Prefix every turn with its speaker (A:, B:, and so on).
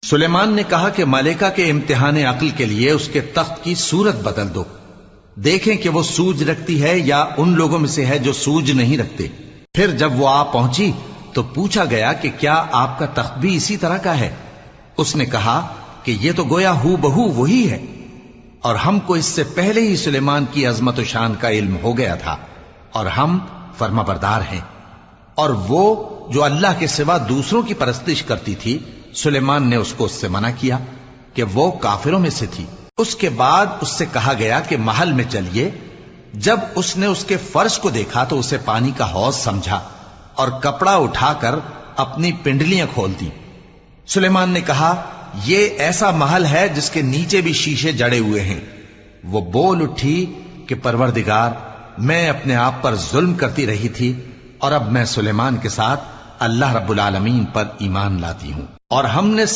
A: सुलेमान ने कहा कि मलेका के इम्तिहान अक्ल के लिए उसके तख्त की सूरत बदल दो, देखें कि वो सूझ रखती है या उन लोगों में से है जो सूझ नहीं रखते। फिर जब वो आ पहुंची तो पूछा गया कि क्या आपका तख्त भी इसी तरह का है? उसने कहा कि ये तो गोया हू बहू वही है, और हमको इससे पहले ही सुलेमान की अजमत शान का इल्म हो गया था, और हम फर्माबरदार हैं। और वो जो अल्लाह के सिवा दूसरों की परस्तिश करती थी, सुलेमान ने उसको उससे मना किया कि वो काफिरों में से थी। उसके बाद उससे कहा गया कि महल में चलिए। जब उसने उसके फर्श को देखा तो उसे पानी का हौज समझा और कपड़ा उठाकर अपनी पिंडलियां खोल दी। सुलेमान ने कहा, ये ऐसा महल है जिसके नीचे भी शीशे जड़े हुए हैं। वो बोल उठी कि परवरदिगार, मैं अपने आप पर जुल्म करती रही थी और अब मैं सुलेमान के साथ अल्लाह रब्बुल आलमीन पर ईमान लाती हूं। और हमने